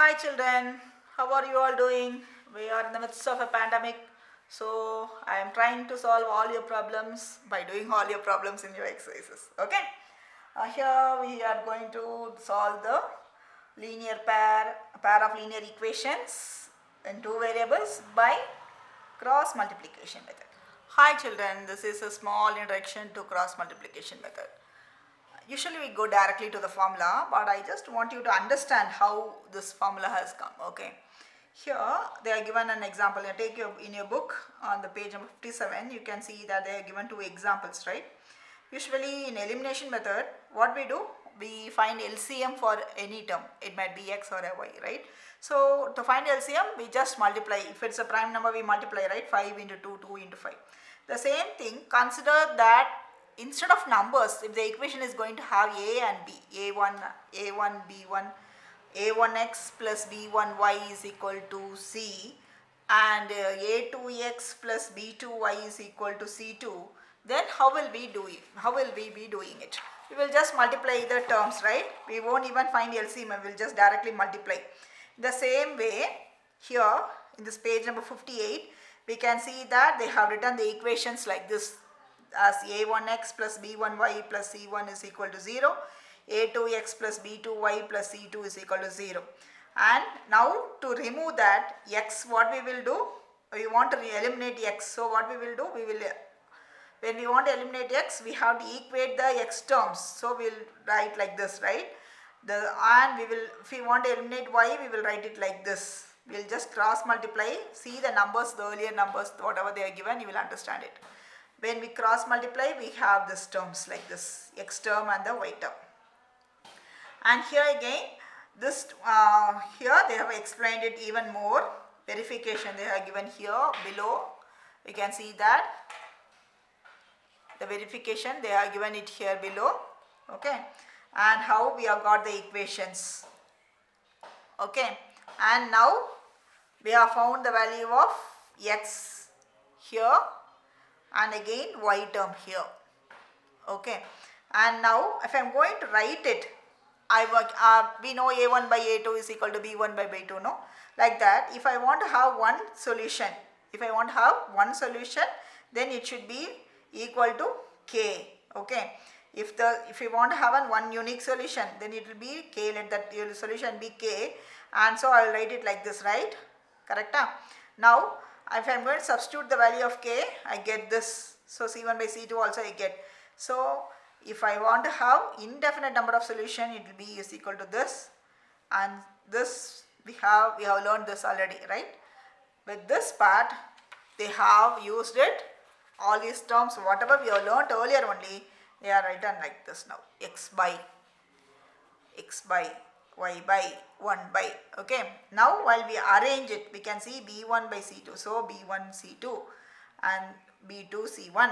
Hi children, how are you all doing? We are in the midst of a pandemic, so I am trying to solve all your problems by doing all your problems in your exercises. Okay, here we are going to solve the pair of linear equations in two variables by cross multiplication method. Hi children, this is a small introduction to cross multiplication method. Usually we go directly to the formula, but I just want you to understand how this formula has come. Okay, here they are given an example. You take in your book on the page number 57, you can see that they are given two examples, right? Usually in elimination method, what we do, we find LCM for any term. It might be x or a y, right? So to find LCM, we just multiply. If it's a prime number, we multiply, right? 5 into 2, 2 into 5. The same thing, consider that instead of numbers, if the equation is going to have a and b, a1 b1, a1x plus b1y is equal to c, and a2x plus b2y is equal to c2, then how will we do it? How will we be doing it? We will just multiply the terms, right? We won't even find LCM, we will just directly multiply. The same way, here in this page number 58, we can see that they have written the equations like this, as a1x plus b1y plus c1 is equal to 0, a2x plus b2y plus c2 is equal to 0. And now to remove that x, what we will do, we want to eliminate x. So what we will do, when we want to eliminate x, we have to equate the x terms. So we will write like this, right? If we want to eliminate y, we will write it like this. We will just cross multiply, see the numbers, the earlier numbers, whatever they are given, you will understand it. When we cross multiply, we have these terms like this, x term and the y term. And here again, here they have explained it even more. Verification they have given here below. We can see that the verification they have given it here below. Okay, and how we have got the equations. Okay, and now we have found the value of x here and again y term here. Okay, and now if I am going to write it, we know a1 by a2 is equal to b1 by b2, no? Like that, if I want to have one solution, then it should be equal to k. Okay, if you want to have one unique solution, then it will be k, let that your solution be k, and so I will write it like this, right? Correct? Now if I am going to substitute the value of k, I get this. So c1 by c2 also I get. So if I want to have indefinite number of solution, it will be is equal to this, and this we have learned this already, right? With this part, they have used it. All these terms, whatever we have learned earlier only, they are written like this now. X by, y by, 1 by. Okay. Now while we arrange it, we can see b1 by c2. So b1 c2 and b2 c1.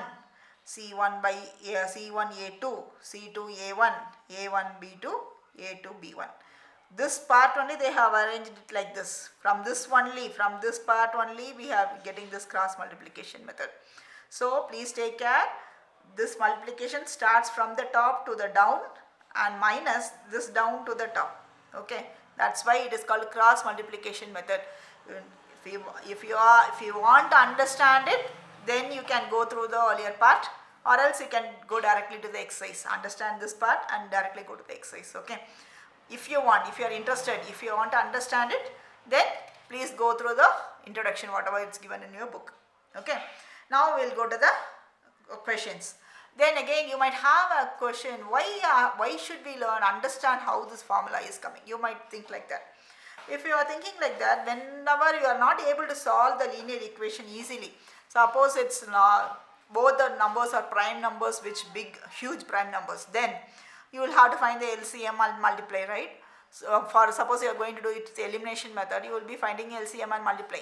c1 by c1 a2, c2 a1, a1 b2, a2 b1. This part only they have arranged it like this. From this part only we have getting this cross multiplication method. So please take care. This multiplication starts from the top to the down and minus this down to the top. Okay, that's why it is called cross multiplication method. If you want to understand it, then you can go through the earlier part, or else you can go directly to the exercise. Understand this part and directly go to the exercise. Okay, if you are interested, if you want to understand it, then please go through the introduction, whatever it's given in your book. Okay, now we'll go to the questions. Then again you might have a question, why should we understand how this formula is coming? You might think like that. If you are thinking like that, whenever you are not able to solve the linear equation easily, suppose it's both the numbers are prime numbers, which huge prime numbers, then you will have to find the LCM and multiply, right? So suppose you are going to do it the elimination method, you will be finding LCM and multiply.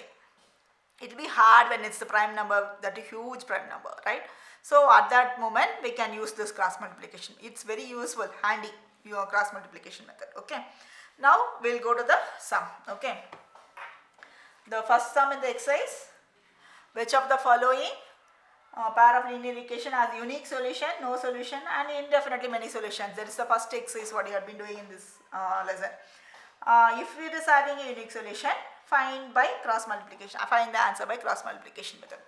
It will be hard when it's the prime number, that is huge prime number, right? So at that moment we can use this cross multiplication. It's very useful, handy, your cross multiplication method. Okay, now we'll go to the sum. Okay, the first sum in the exercise, which of the following pair of linear equation has unique solution, no solution, and indefinitely many solutions? That is the first exercise what you have been doing in this lesson. If it is having a unique solution, find by cross multiplication. Find the answer by cross multiplication method.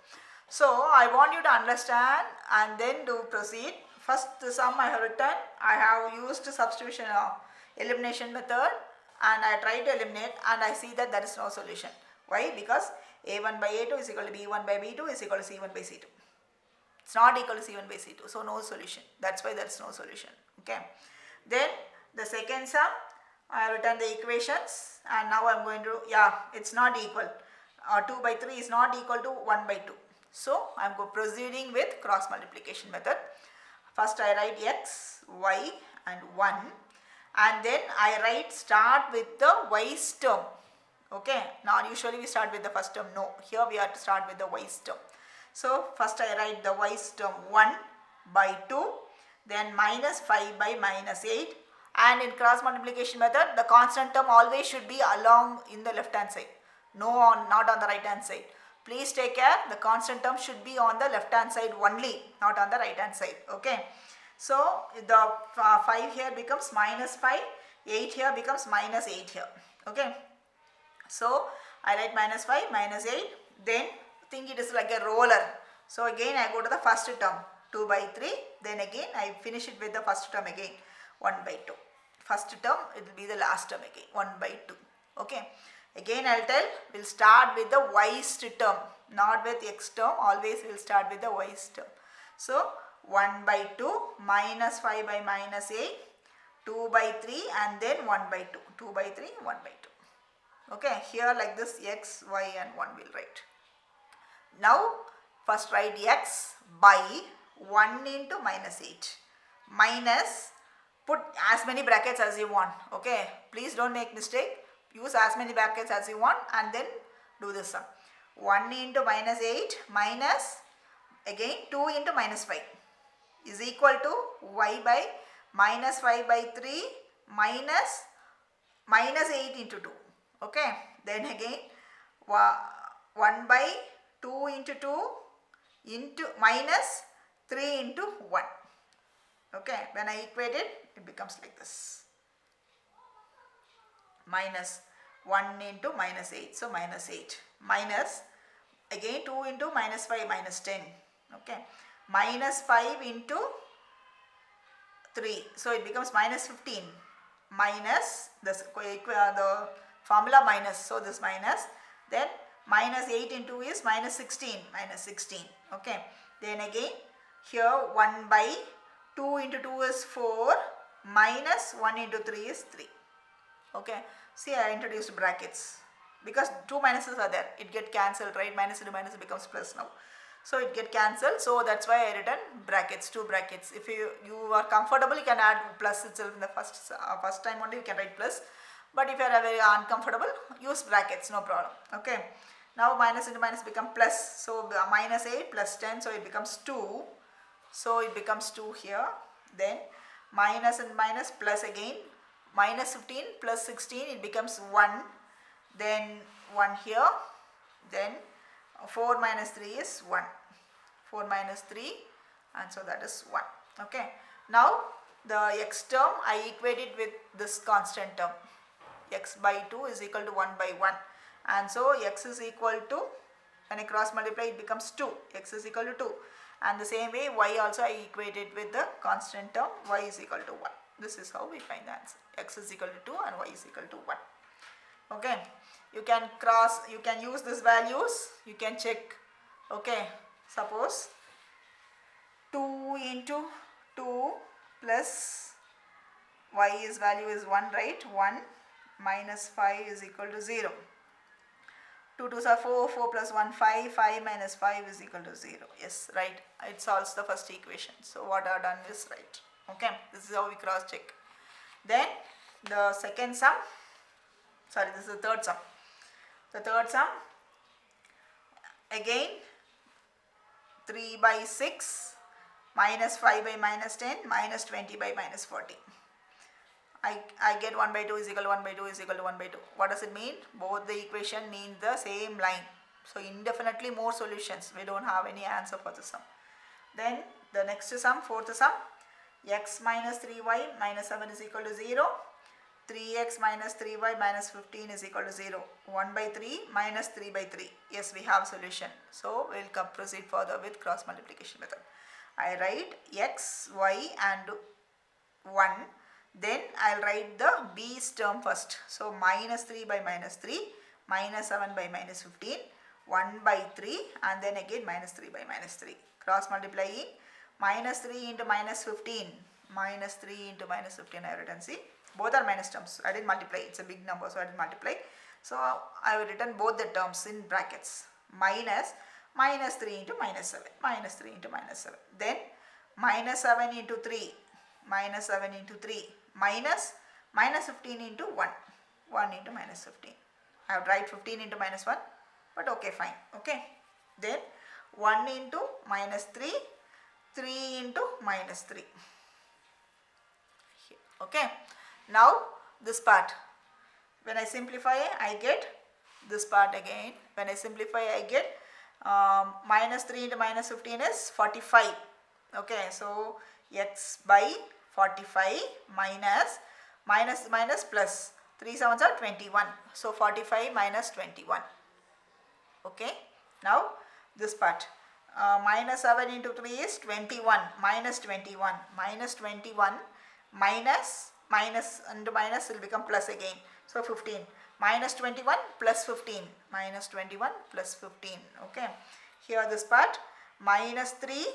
So I want you to understand and then do proceed. First the sum I have written. I have used substitution elimination method and I try to eliminate and I see that there is no solution. Why? Because a1 by a2 is equal to b1 by b2 is equal to c1 by c2. It's not equal to c1 by c2. So no solution. That's why there is no solution. Okay. Then the second sum, I have written the equations and now I am going to, it's not equal. 2 by 3 is not equal to 1 by 2. So I am proceeding with cross multiplication method. First I write x, y and 1 and then I start with the y's term. Okay, now usually we start with the first term. No, here we have to start with the y's term. So first I write the y's term 1 by 2, then minus 5 by minus 8, and in cross multiplication method the constant term always should be along in the left hand side. No, not on the right hand side. Please take care, the constant term should be on the left hand side only, not on the right hand side. Okay. So the 5 here becomes minus 5, 8 here becomes minus 8 here. Okay. So I write minus 5, minus 8, then think it is like a roller. So again I go to the first term, 2 by 3, then again I finish it with the first term again, 1 by 2. First term, it will be the last term again, 1 by 2. Okay. Again I will tell, we will start with the y's term, not with x term, always we will start with the y's term. So 1 by 2 minus 5 by minus 8, 2 by 3 and then 1 by 2, 2 by 3, 1 by 2. Okay, here like this x, y and 1 will write. Now first write x by 1 into minus 8 minus, put as many brackets as you want. Okay, please don't make mistake. Use as many brackets as you want and then do this sum. 1 into minus 8 minus again 2 into minus 5 is equal to y by minus 5 by 3 minus 8 into 2. Okay. Then again 1 by 2 into 2 into minus 3 into 1. Okay. When I equate it, it becomes like this. Minus 1 into minus 8. So minus 8 minus again 2 into minus 5 minus 10. Okay. Minus 5 into 3. So it becomes minus 15 minus the formula minus. So this minus, then minus 8 into is minus 16. Okay. Then again here 1 by 2 into 2 is 4 minus 1 into 3 is 3. Okay. See, I introduced brackets because two minuses are there. It get cancelled, right? Minus into minus becomes plus now. So it get cancelled. So that's why I written brackets, two brackets. If you are comfortable, you can add plus itself in the first time only. You can write plus. But if you are very uncomfortable, use brackets. No problem. Okay. Now minus into minus become plus. So minus 8 plus 10. So it becomes 2. So it becomes 2 here. Then minus and minus plus again. Minus 15 plus 16, it becomes 1, then 1 here, then 4 minus 3 is 1, 4 minus 3 and so that is 1. Okay. Now the x term I equate it with this constant term, x by 2 is equal to 1 by 1 and so x is equal to, when I cross multiply it becomes 2, x is equal to 2 and the same way y also I equate it with the constant term, y is equal to 1. This is how we find the answer. X is equal to 2 and y is equal to 1. Okay. You can use these values. You can check. Okay. Suppose 2 into 2 plus y's value is 1, right? 1 minus 5 is equal to 0. 2 2s are 4, 4 plus 1, 5, 5 minus 5 is equal to 0. Yes, right. It solves the first equation. So what I have done is right. Okay, this is how we cross check. Then the second sum, this is the third sum. The third sum, again 3 by 6 minus 5 by minus 10 minus 20 by minus 40. I get 1 by 2 is equal to 1 by 2 is equal to 1 by 2. What does it mean? Both the equation mean the same line. So indefinitely more solutions. We don't have any answer for the sum. Then the next sum, fourth sum, x minus 3y minus 7 is equal to 0. 3x minus 3y minus 15 is equal to 0. 1 by 3 minus 3 by 3. Yes, we have solution. So we will proceed further with cross multiplication method. I write x, y and 1. Then I will write the b's term first. So minus 3 by minus 3, minus 7 by minus 15, 1 by 3 and then again minus 3 by minus 3. Cross multiplying minus 3 into minus 15. Minus 3 into minus 15 I have written. See, both are minus terms. I didn't multiply. It's a big number, so I didn't multiply. So I have written both the terms in brackets. Minus 3 into minus 7. Minus 3 into minus 7. Then minus 7 into 3. Minus 7 into 3. Minus 15 into 1. 1 into minus 15. I have tried 15 into minus 1. But okay, fine. Okay. Then 1 into minus 3. 3 into minus 3. Okay. Now this part. When I simplify, I get this part again. When I simplify, I get minus 3 into minus 15 is 45. Okay. So x by 45 minus plus 3 sevens are 21. So 45 minus 21. Okay. Now this part. Minus 7 into 3 is 21. Minus 21. Minus 21. Minus into minus will become plus again. So 15. Minus 21 plus 15. Minus 21 plus 15. Okay. Here this part. Minus 3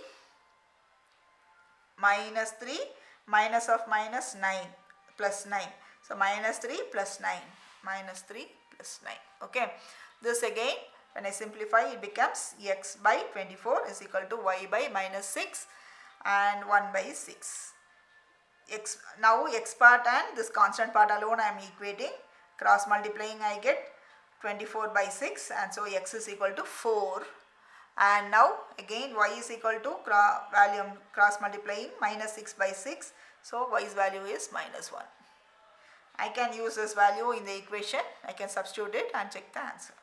minus of minus 9 plus 9. So minus 3 plus 9. Minus 3 plus 9. Okay. This again when I simplify it becomes x by 24 is equal to y by minus 6 and 1 by 6. Now x part and this constant part alone I am equating. Cross multiplying I get 24 by 6 and so x is equal to 4. And now again y is equal to cross multiplying minus 6 by 6. So y's value is minus 1. I can use this value in the equation. I can substitute it and check the answer.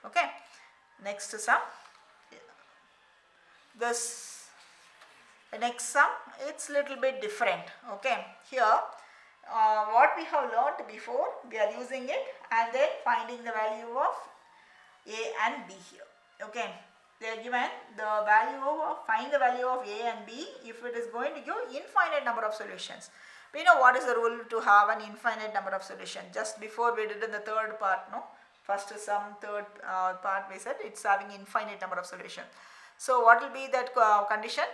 Okay. Next sum. The next sum, it's little bit different. Okay. Here what we have learnt before, we are using it and then finding the value of a and b here. Okay. They are given the value of, find the value of a and b if it is going to give infinite number of solutions. We know what is the rule to have an infinite number of solutions. Just before we did in the third part, no? First sum, third part we said it's having infinite number of solutions. So what will be that condition?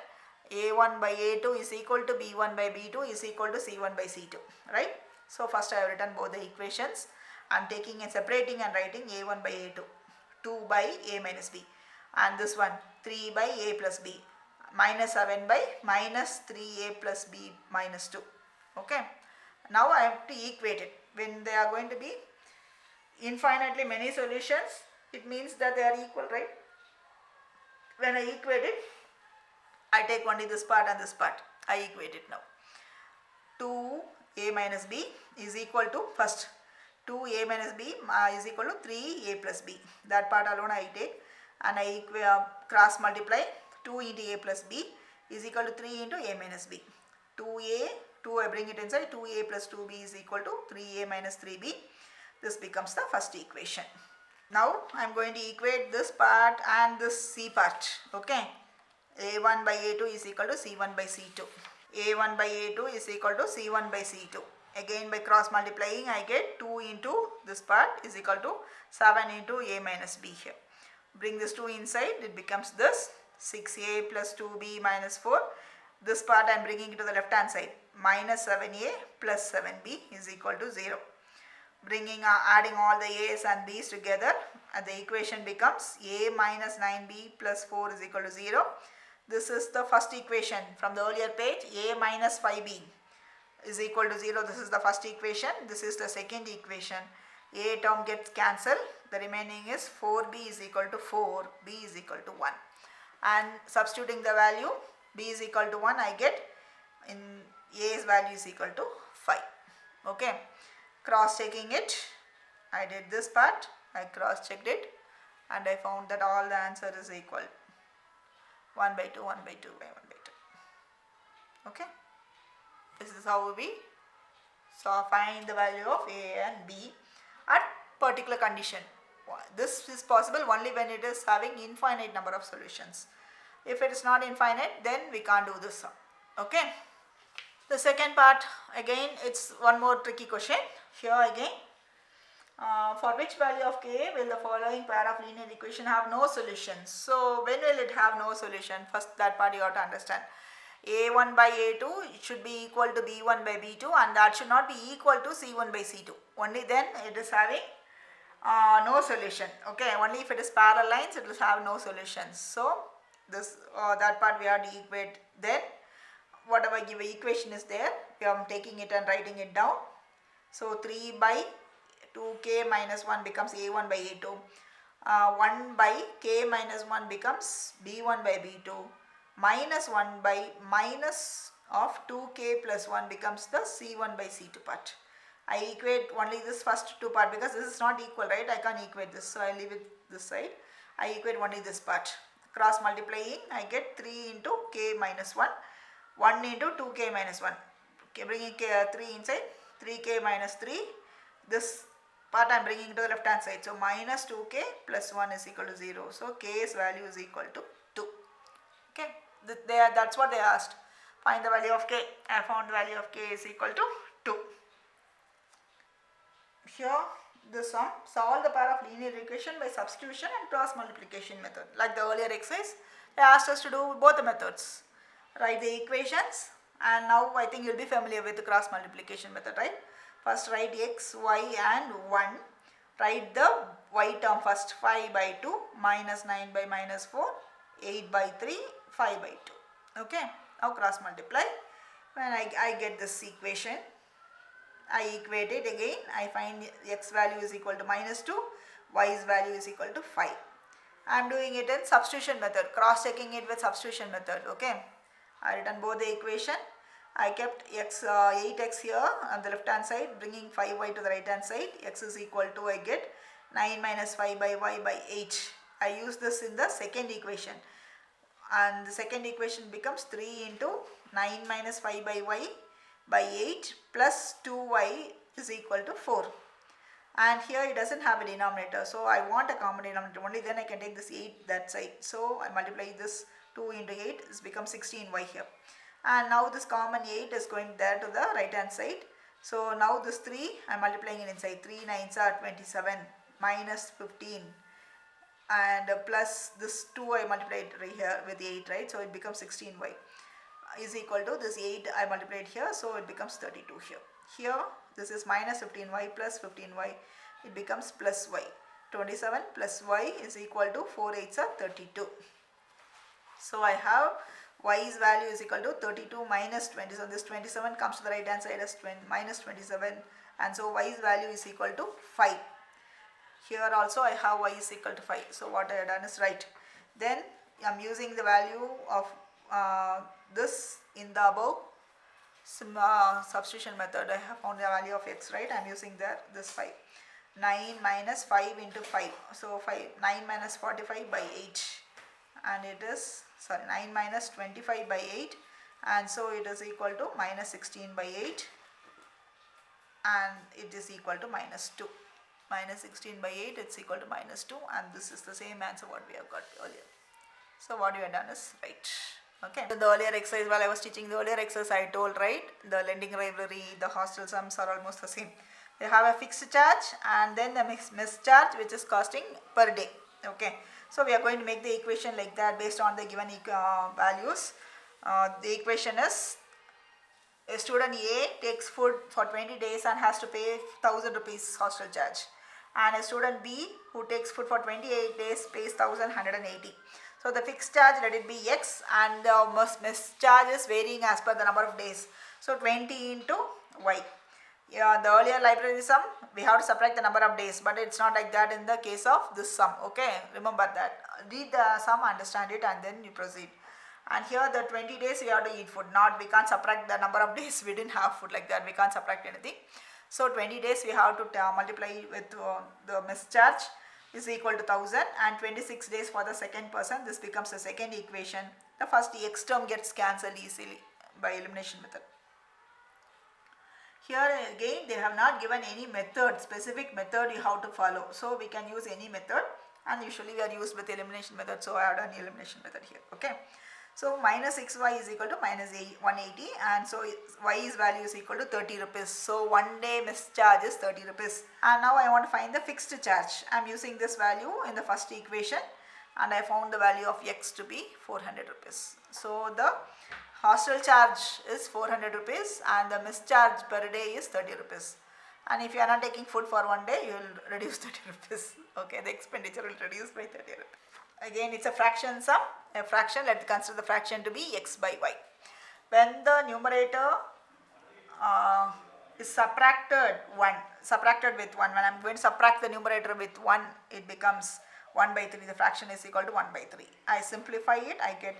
A1 by A2 is equal to B1 by B2 is equal to C1 by C2, right? So first I have written both the equations. I am taking and separating and writing A1 by A2, 2 by A minus B, and this one 3 by A plus B, minus 7 by minus 3A plus B minus 2. Okay. Now I have to equate it. When they are going to be infinitely many solutions, it means that they are equal, right? When I equate it, I take only this part and this part. I equate it now. 2a minus b is equal to, first 2a minus b is equal to 3a plus b. That part alone I take and I cross multiply. 2 into a plus b is equal to 3 into a minus b. 2 I bring it inside. 2a plus 2b is equal to 3a minus 3b. This becomes the first equation. Now I am going to equate this part and this c part. Okay. A1 by A2 is equal to C1 by C2. A1 by A2 is equal to C1 by C2. Again by cross multiplying I get 2 into this part is equal to 7 into A minus B here. Bring this 2 inside, it becomes this 6A plus 2B minus 4. This part I am bringing it to the left hand side. Minus 7A plus 7B is equal to 0. Adding all the A's and B's together and the equation becomes A minus 9B plus 4 is equal to 0. This is the first equation from the earlier page. A minus 5B is equal to 0. This is the first equation. This is the second equation. A term gets cancelled. The remaining is 4B is equal to 4. B is equal to 1. And substituting the value B is equal to 1, I get in A's value is equal to 5. Okay. Cross checking it. I did this part. I cross checked it and I found that all the answer is equal. 1 by 2, 1 by 2 by 1 by 2. Okay. This is how we So find the value of A and B at particular condition. This is possible only when it is having infinite number of solutions. If it is not infinite, then we can't do this sum. Okay. The second part, again it's one more tricky question. Here again, for which value of k will the following pair of linear equation have no solutions? So when will it have no solution? First that part you have to understand. A1 by A2 it should be equal to B1 by B2, and that should not be equal to C1 by C2. Only then it is having no solution. Okay, only if it is parallel lines it will have no solutions. So this that part we have to equate. Then whatever given equation is there, we are taking it and writing it down. So 3 by 2k minus 1 becomes A1 by A2. 1 by k minus 1 becomes B1 by B2. Minus 1 by minus of 2k plus 1 becomes the C1 by C2 part. I equate only this first two part because this is not equal, right? I can't equate this, so I leave it this side. I equate only this part. Cross multiplying, I get 3 into k minus 1. 1 into 2k minus 1. Okay, bringing 3 inside, 3k minus 3. This part I am bringing to the left hand side. So minus 2k plus 1 is equal to 0. So k's value is equal to 2. Okay, that's what they asked. Find the value of k. I found the value of k is equal to 2. Here the sum, solve the pair of linear equation by substitution and cross multiplication method. Like the earlier exercise, they asked us to do both the methods. Write the equations, and now I think you will be familiar with the cross multiplication method, right? First write x, y and 1. Write the y term first, 5 by 2 minus 9 by minus 4, 8 by 3, 5 by 2. Okay, now cross multiply. When I get this equation, I equate it again. I find x value is equal to minus 2, y's value is equal to 5. I am doing it in substitution method, cross checking it with substitution method. Okay, I written both the equation. I kept x 8x here on the left hand side, bringing 5y to the right hand side. X is equal to, I get 9 minus 5 by y by 8. I use this in the second equation, and the second equation becomes 3 into 9 minus 5 by y by 8 plus 2y is equal to 4. And here it doesn't have a denominator, so I want a common denominator. Only then I can take this 8 that side. So I multiply this 2 into 8, this becomes 16y here. And now this common 8 is going there to the right hand side. So now this 3 I am multiplying it inside. 3 9s are 27 minus 15, and plus this 2 I multiplied right here with 8, right? So it becomes 16y is equal to this 8 I multiplied here, so it becomes 32 here. Here this is minus 15y plus 15y, it becomes plus y. 27 plus y is equal to 4 8s are 32. So I have y's value is equal to 32 minus 20. So this 27 comes to the right hand side as minus 27, and so y's value is equal to 5. Here also I have y is equal to 5. So what I have done is right. Then I am using the value of this in the above substitution method. I have found the value of x, right? I am using there this 5. 9 minus 5 into 5. So 9 minus 45 by 8, and it is 9 minus 25 by 8, and so it is equal to minus 16 by 8, and it is equal to minus 2. Minus 16 by 8, it's equal to minus 2, and this is the same answer what we have got earlier. So what we have done is right. Okay. So the earlier exercise, while I was teaching the earlier exercise, I told, right, the lending rivalry, the hostel sums are almost the same. They have a fixed charge and then the missed charge, which is costing per day. Okay. So we are going to make the equation like that based on the given values. The equation is a student A takes food for 20 days and has to pay 1000 rupees hostel charge, and a student B who takes food for 28 days pays 1180. So the fixed charge, let it be x, and the missed charge is varying as per the number of days. So 20 into y. Yeah, the earlier library sum, we have to subtract the number of days, but it's not like that in the case of this sum. Okay, remember that. Read the sum, understand it, and then you proceed. And here the 20 days we have to eat food. Not, we can't subtract the number of days we didn't have food, like that. We can't subtract anything. So 20 days we have to multiply with the missed charge is equal to 1000, and 26 days for the second person. This becomes the second equation. The first x term gets cancelled easily by elimination method. Here again they have not given any method, specific method you have to follow. So we can use any method, and usually we are used with elimination method, so I have done elimination method here. Okay. So minus xy is equal to minus 180, and so y's value is equal to 30 rupees. So 1 day mischarge is 30 rupees. And now I want to find the fixed charge. I am using this value in the first equation, and I found the value of x to be 400 rupees. So the hostel charge is 400 rupees and the mischarge per day is 30 rupees. And if you are not taking food for 1 day, you will reduce 30 rupees. Okay, the expenditure will reduce by 30 rupees. Again, it's a fraction sum. A fraction, let's consider the fraction to be x by y. When the numerator is subtracted with 1, when I am going to subtract the numerator with 1, it becomes 1 by 3. The fraction is equal to 1 by 3. I simplify it, I get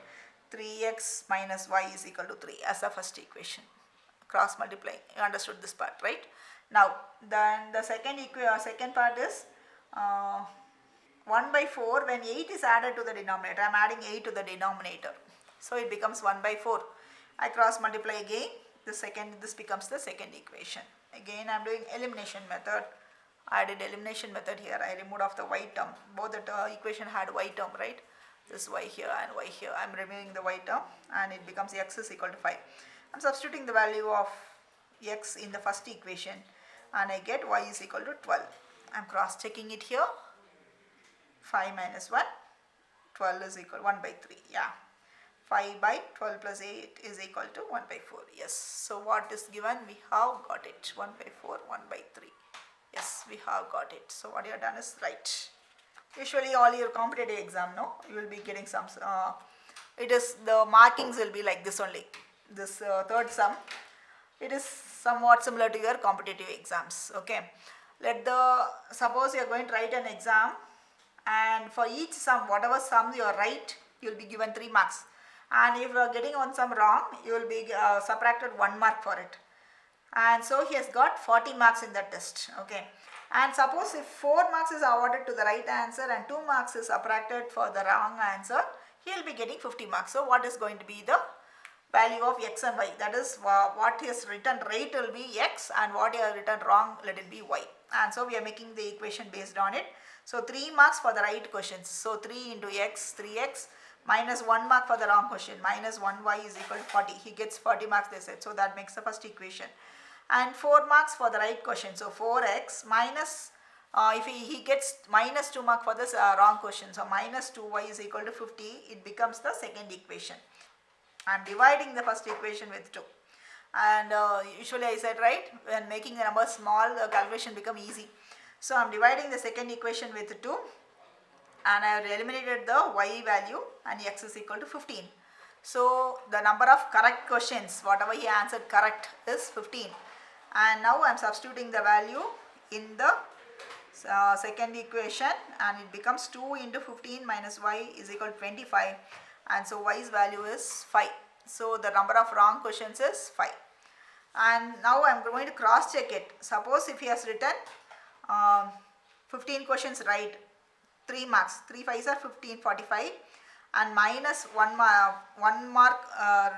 3x minus y is equal to 3 as the first equation. Cross multiplying. You understood this part, right? Now, then the second part is 1 by 4. When 8 is added to the denominator, I am adding 8 to the denominator. So it becomes 1 by 4. I cross multiply again. This becomes the second equation. Again I am doing elimination method. I did elimination method here. I removed off the y term. Both the equation had y term, right? This y here and y here. I am removing the y term and it becomes x is equal to 5. I am substituting the value of x in the first equation and I get y is equal to 12. I am cross checking it here. 5 minus 1, 12 is equal to 1 by 3. Yeah. 5 by 12 plus 8 is equal to 1 by 4. Yes. So what is given? We have got it. 1 by 4, 1 by 3. Yes, we have got it. So what you have done is right. Usually all your competitive exam, no, you will be getting some, it is the markings will be like this only. This third sum, it is somewhat similar to your competitive exams. Okay. Suppose you are going to write an exam, and for each sum, whatever sum you are right, you will be given 3 marks. And if you are getting one sum wrong, you will be subtracted 1 mark for it. And so he has got 40 marks in that test. Okay. And suppose if 4 marks is awarded to the right answer and 2 marks is subtracted for the wrong answer, he will be getting 50 marks. So what is going to be the value of x and y? That is what he has written right will be x, and what he has written wrong, let it be y. And so we are making the equation based on it. So 3 marks for the right questions. So 3 into x, 3x, minus 1 mark for the wrong question, minus 1y is equal to 40. He gets 40 marks, they said. So that makes the first equation. And 4 marks for the right question. So 4x minus, if he gets minus 2 mark for this wrong question. So minus 2y is equal to 50. It becomes the second equation. I am dividing the first equation with 2. And usually I said, right, when making the number small, the calculation become easy. So I am dividing the second equation with 2. And I have eliminated the y value, and x is equal to 15. So the number of correct questions, whatever he answered correct, is 15. And now I am substituting the value in the second equation, and it becomes 2 into 15 minus y is equal to 25. And so y's value is 5. So the number of wrong questions is 5. And now I am going to cross check it. Suppose if he has written 15 questions right, 3 marks, 3 5s are 15, 45, and minus 1 mark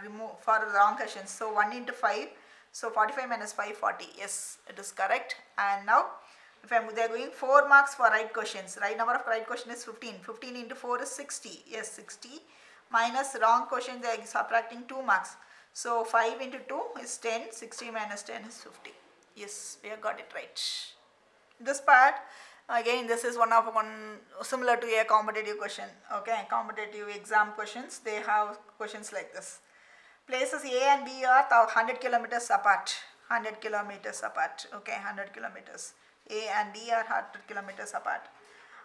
remove for the wrong questions. So 1 into 5, so 45 minus 5, 40. Yes, it is correct. And now if they are going 4 marks for right questions, right number of right question is 15. 15 into 4 is 60. Yes, 60 minus wrong question, they are subtracting 2 marks. So 5 into 2 is 10, 60 minus 10 is 50. Yes, we have got it right. This part, again, this is one similar to a competitive question. Okay, competitive exam questions, they have questions like this. Places A and B are 100 kilometers apart. 100 kilometers apart. Okay, 100 kilometers. A and B are 100 kilometers apart.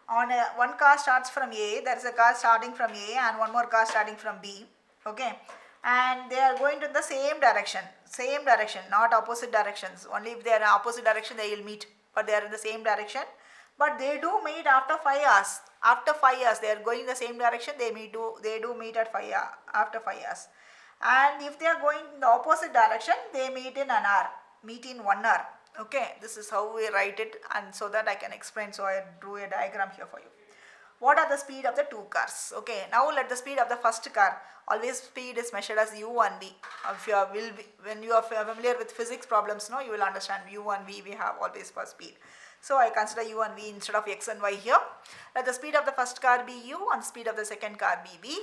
One car starts from A, there is a car starting from A and one more car starting from B. Okay, and they are going to the same direction, not opposite directions. Only if they are in opposite direction they will meet, but they are in the same direction. But they do meet after 5 hours. After 5 hours, they are going in the same direction. They do meet at after 5 hours. And if they are going in the opposite direction, they meet in an hour. Meet in 1 hour. Okay, this is how we write it, and so that I can explain. So I drew a diagram here for you. what are the speed of the two cars. Okay, now let the speed of the first car, always speed is measured as u and v. If you are, when you are familiar with physics problems, no, you will understand u and v we have always for speed. So I consider u and v instead of x and y here. Let the speed of the first car be u and speed of the second car be v.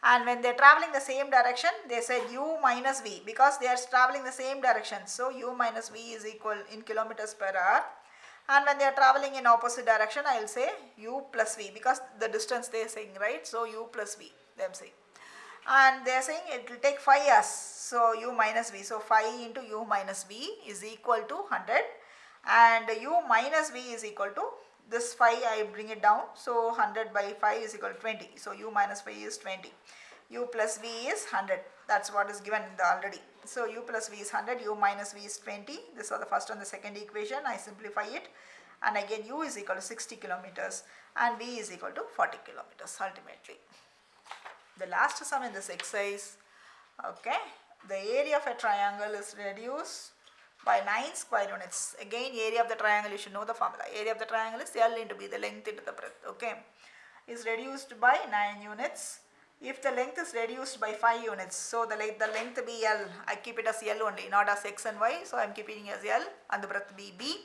And when they are traveling the same direction, they said u minus v, because they are traveling the same direction. So u minus v is equal in kilometers per hour. And when they are traveling in opposite direction, I will say u plus v, because the distance they are saying, right? So u plus v, they are saying. And they are saying it will take 5 hours. So u minus v. So 5 into u minus v is equal to 100. And u minus v is equal to this 5, I bring it down. So 100 by 5 is equal to 20. So u minus 5 is 20. U plus v is 100. That's what is given in the already. So u plus v is 100, u minus v is 20. This is the first and the second equation. I simplify it. And again u is equal to 60 kilometers and v is equal to 40 kilometers ultimately. The last sum in this exercise, okay, the area of a triangle is reduced by 9 square units. Again, area of the triangle, you should know the formula. Area of the triangle is L into B, the length into the breadth, okay, is reduced by 9 units. If the length is reduced by 5 units, so the length be L, I keep it as L only, not as X and Y, so I am keeping it as L, and the breadth be B.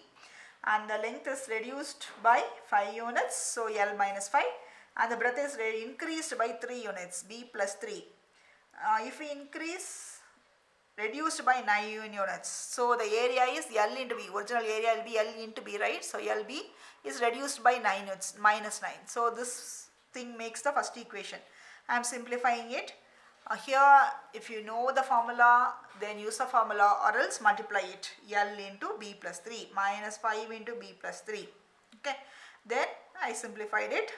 And the length is reduced by 5 units, so L minus 5, and the breadth is increased by 3 units, B plus 3. If we reduced by 9 units, so the area is L into B, original area will be L into B, right? So LB is reduced by 9 units, minus 9. So this thing makes the first equation. I am simplifying it. Here if you know the formula, then use the formula, or else multiply it, L into B plus 3, minus 5 into B plus 3. Okay, then I simplified it.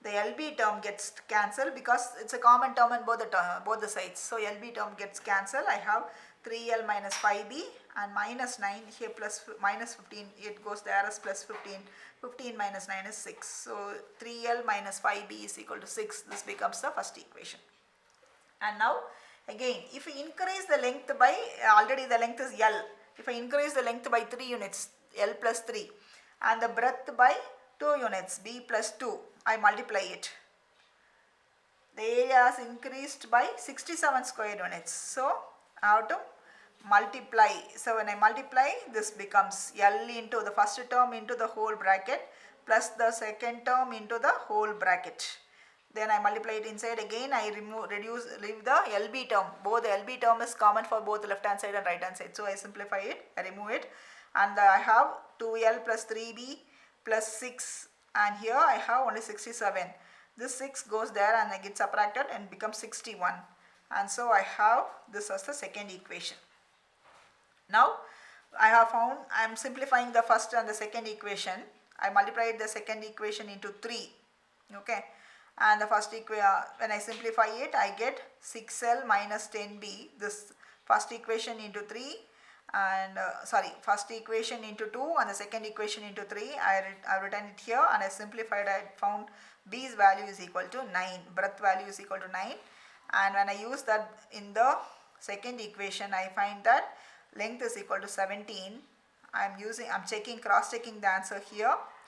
The LB term gets cancelled because it's a common term in both the sides. So LB term gets cancelled. I have 3L minus 5B and minus 9 here plus minus 15, it goes there as plus 15. 15 minus 9 is 6. So 3L minus 5B is equal to 6. This becomes the first equation. And now again, if we increase the length by, already the length is L. If I increase the length by 3 units, L plus 3, and the breadth by 2 units, B plus 2, I multiply it. The area is increased by 67 square units. So I have to multiply. So when I multiply, this becomes L into the first term into the whole bracket plus the second term into the whole bracket. Then I multiply it inside again. I leave the LB term. Both the LB term is common for both left hand side and right hand side. So I simplify it, I remove it, and I have 2L plus 3B plus 6, and here I have only 67. This 6 goes there and I get subtracted and becomes 61. And so I have this as the second equation. Now I have found, I am simplifying the first and the second equation. I multiplied the second equation into 3. Okay. And the first equation, when I simplify it, I get 6L minus 10B, this first equation into 3, and first equation into 2 and the second equation into 3. I written it here and I simplified. I found B's value is equal to 9, breadth value is equal to 9, and when I use that in the second equation, I find that length is equal to 17. I'm checking, cross checking the answer here.